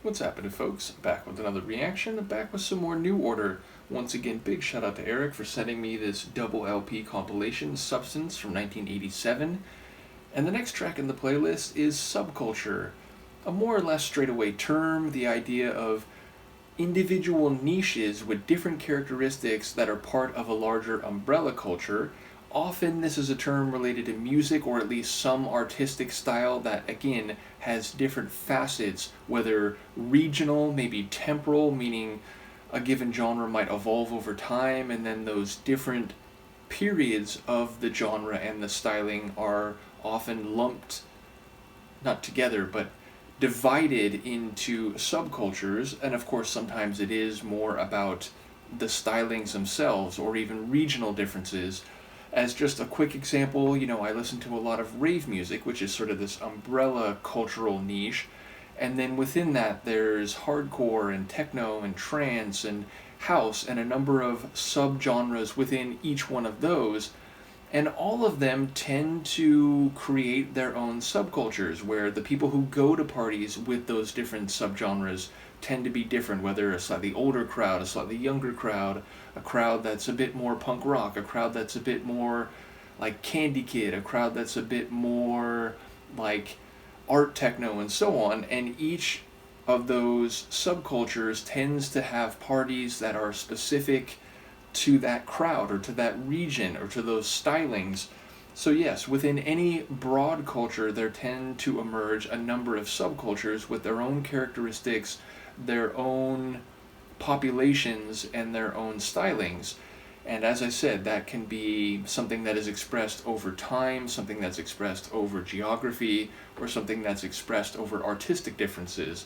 What's happening, folks? Back with another reaction, back with some more New Order. Once again, big shout out to Erik for sending me this double LP compilation, Substance, from 1987. And the next track in the playlist is Subculture, a more or less straightaway term, the idea of individual niches with different characteristics that are part of a larger umbrella culture. Often this is a term related to music, or at least some artistic style that, again, has different facets, whether regional, maybe temporal, meaning a given genre might evolve over time, and then those different periods of the genre and the styling are often lumped, not together, but divided into subcultures. And of course sometimes it is more about the stylings themselves or even regional differences. As just a quick example, I listen to a lot of rave music, which is sort of this umbrella cultural niche, and then within that there's hardcore and techno and trance and house and a number of subgenres within each one of those, and all of them tend to create their own subcultures, where the people who go to parties with those different subgenres tend to be different, whether a slightly older crowd, a slightly younger crowd, a crowd that's a bit more punk rock, a crowd that's a bit more like Candy Kid, a crowd that's a bit more like art techno, and so on. And each of those subcultures tends to have parties that are specific to that crowd or to that region or to those stylings. So yes, within any broad culture there tend to emerge a number of subcultures with their own characteristics, their own populations, and their own stylings. And as I said, that can be something that is expressed over time, something that's expressed over geography, or something that's expressed over artistic differences.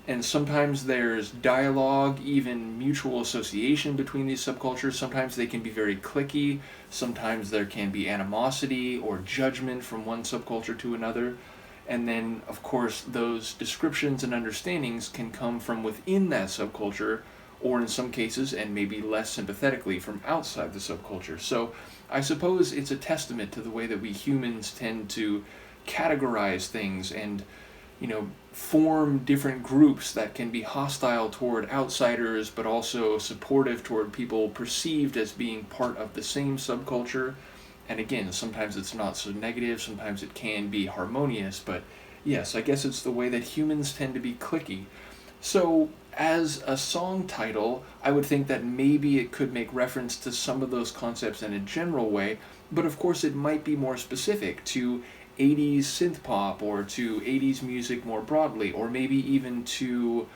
And sometimes there's dialogue, even mutual association between these subcultures. Sometimes they can be very cliquey. Sometimes there can be animosity or judgment from one subculture to another. And then, of course, those descriptions and understandings can come from within that subculture, or in some cases, and maybe less sympathetically, from outside the subculture. So I suppose it's a testament to the way that we humans tend to categorize things and, form different groups that can be hostile toward outsiders, but also supportive toward people perceived as being part of the same subculture. And again, sometimes it's not so negative, sometimes it can be harmonious, but yes, I guess it's the way that humans tend to be cliquey. So, as a song title, I would think that maybe it could make reference to some of those concepts in a general way, but of course it might be more specific to 80s synth pop, or to 80s music more broadly, or maybe even to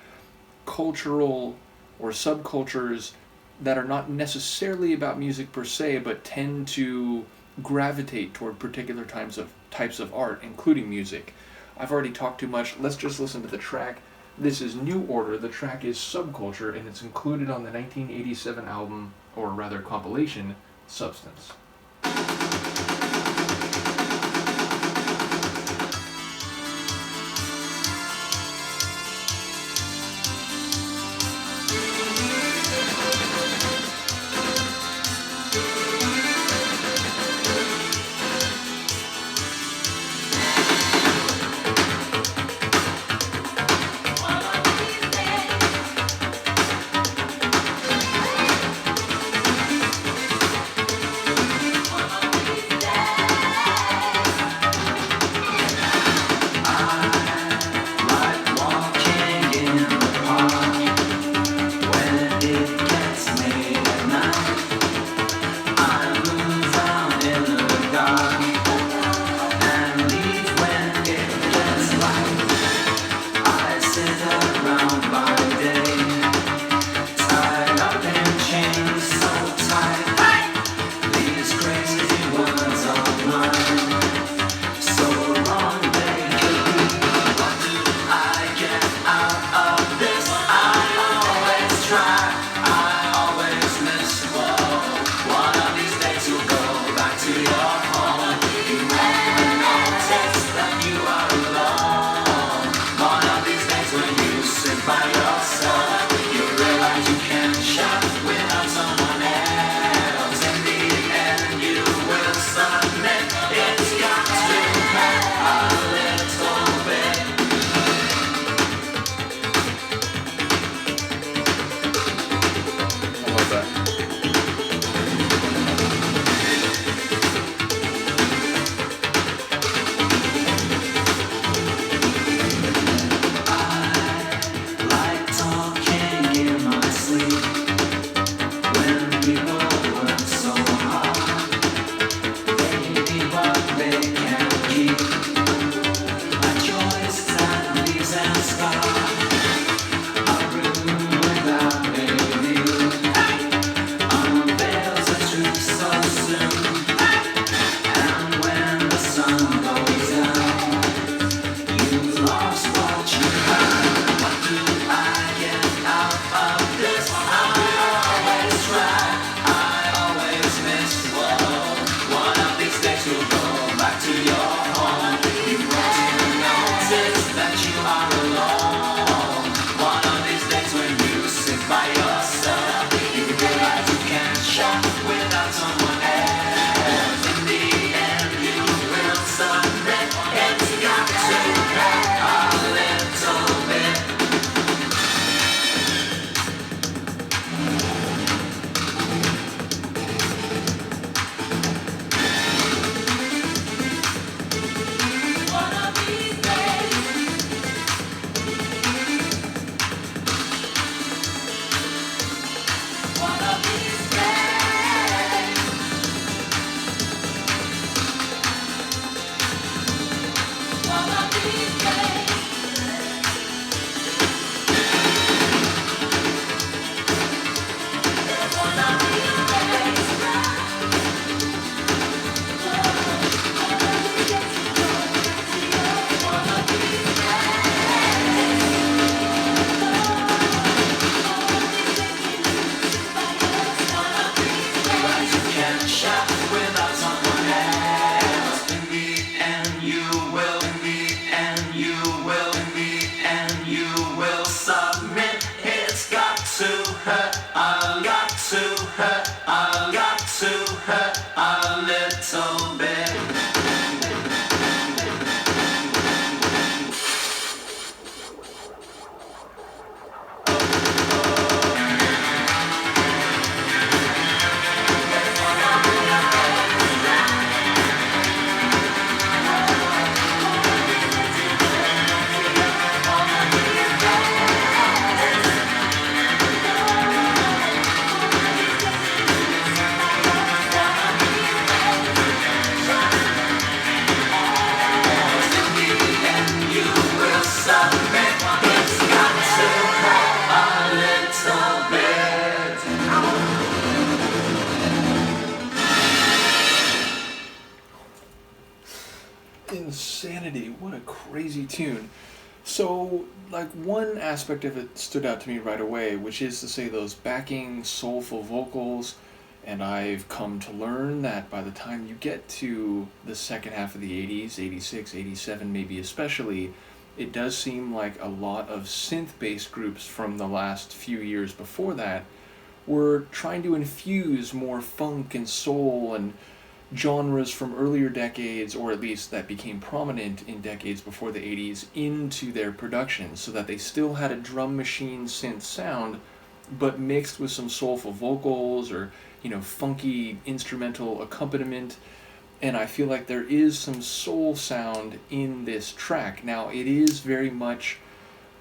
cultural or subcultures that are not necessarily about music per se, but tend to gravitate toward particular types of art, including music. I've already talked too much. Let's just listen to the track. This is New Order. The track is Subculture, and it's included on the 1987 album, or rather compilation, Substance. Insanity, what a crazy tune. So, like, one aspect of it stood out to me right away, which is to say those backing soulful vocals, and I've come to learn that by the time you get to the second half of the 80s, 86, 87 maybe especially, it does seem like a lot of synth-based groups from the last few years before that were trying to infuse more funk and soul and genres from earlier decades, or at least that became prominent in decades before the 80s, into their production so that they still had a drum machine synth sound, but mixed with some soulful vocals or, funky instrumental accompaniment. And I feel like there is some soul sound in this track. Now, it is very much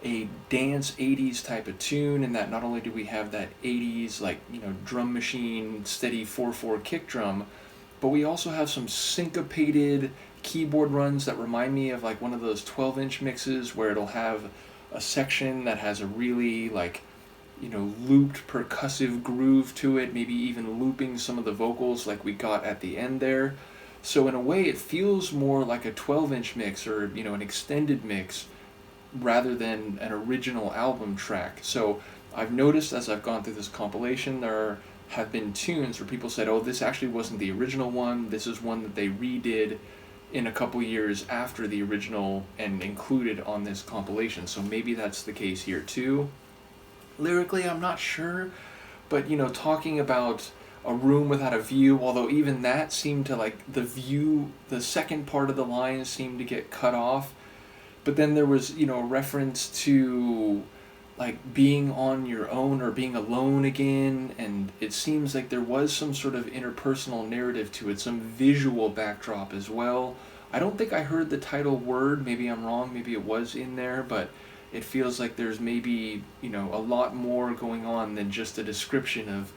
a dance 80s type of tune, in that not only do we have that 80s, drum machine, steady 4/4 kick drum, but we also have some syncopated keyboard runs that remind me of like one of those 12-inch mixes where it'll have a section that has a really looped percussive groove to it, maybe even looping some of the vocals like we got at the end there. So in a way it feels more like a 12-inch mix or an extended mix rather than an original album track. So I've noticed as I've gone through this compilation, there have been tunes where people said, oh, this actually wasn't the original one, this is one that they redid in a couple years after the original and included on this compilation. So maybe that's the case here too. Lyrically, I'm not sure, but talking about a room without a view, although even that seemed to the second part of the line seemed to get cut off. But then there was, a reference to being on your own or being alone again, and it seems like there was some sort of interpersonal narrative to it, some visual backdrop as well. I don't think I heard the title word, maybe I'm wrong, maybe it was in there, but it feels like there's maybe, a lot more going on than just a description of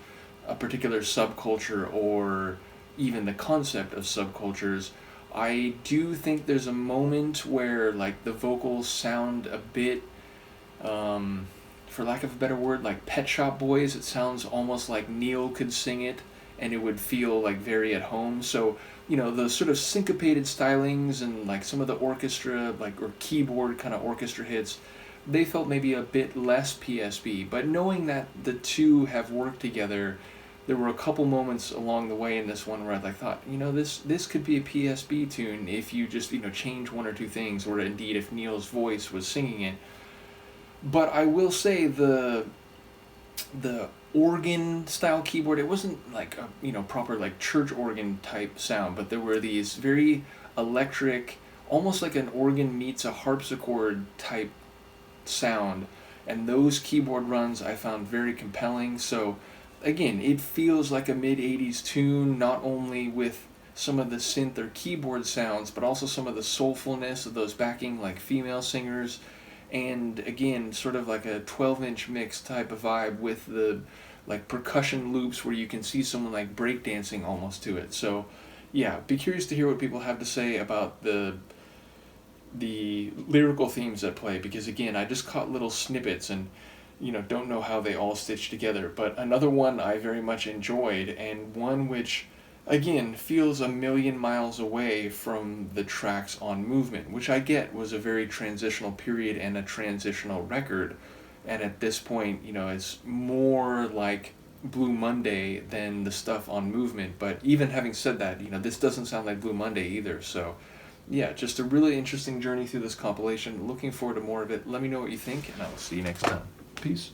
a particular subculture or even the concept of subcultures. I do think there's a moment where the vocals sound a bit, for lack of a better word, like Pet Shop Boys. It sounds almost like Neil could sing it and it would feel very at home. So, those sort of syncopated stylings and some of the orchestra, or keyboard kind of orchestra hits, they felt maybe a bit less PSB. But knowing that the two have worked together, there were a couple moments along the way in this one where I thought, this could be a PSB tune if you just, change one or two things, or indeed if Neil's voice was singing it. But I will say the organ style keyboard, it wasn't like a proper church organ type sound, but there were these very electric, almost like an organ meets a harpsichord type sound, and those keyboard runs I found very compelling. So again, it feels like a mid-80s tune, not only with some of the synth or keyboard sounds, but also some of the soulfulness of those backing female singers, and again sort of like a 12-inch mix type of vibe with the percussion loops where you can see someone breakdancing almost to it. So yeah, be curious to hear what people have to say about the lyrical themes at play, because again, I just caught little snippets and don't know how they all stitch together. But another one I very much enjoyed, and one which again feels a million miles away from the tracks on Movement, which I get was a very transitional period and a transitional record, and at this point it's more like Blue Monday than the stuff on Movement. But even having said that, this doesn't sound like Blue Monday either. So yeah, just a really interesting journey through this compilation. Looking forward to more of it. Let me know what you think, and I will see you next time. Peace.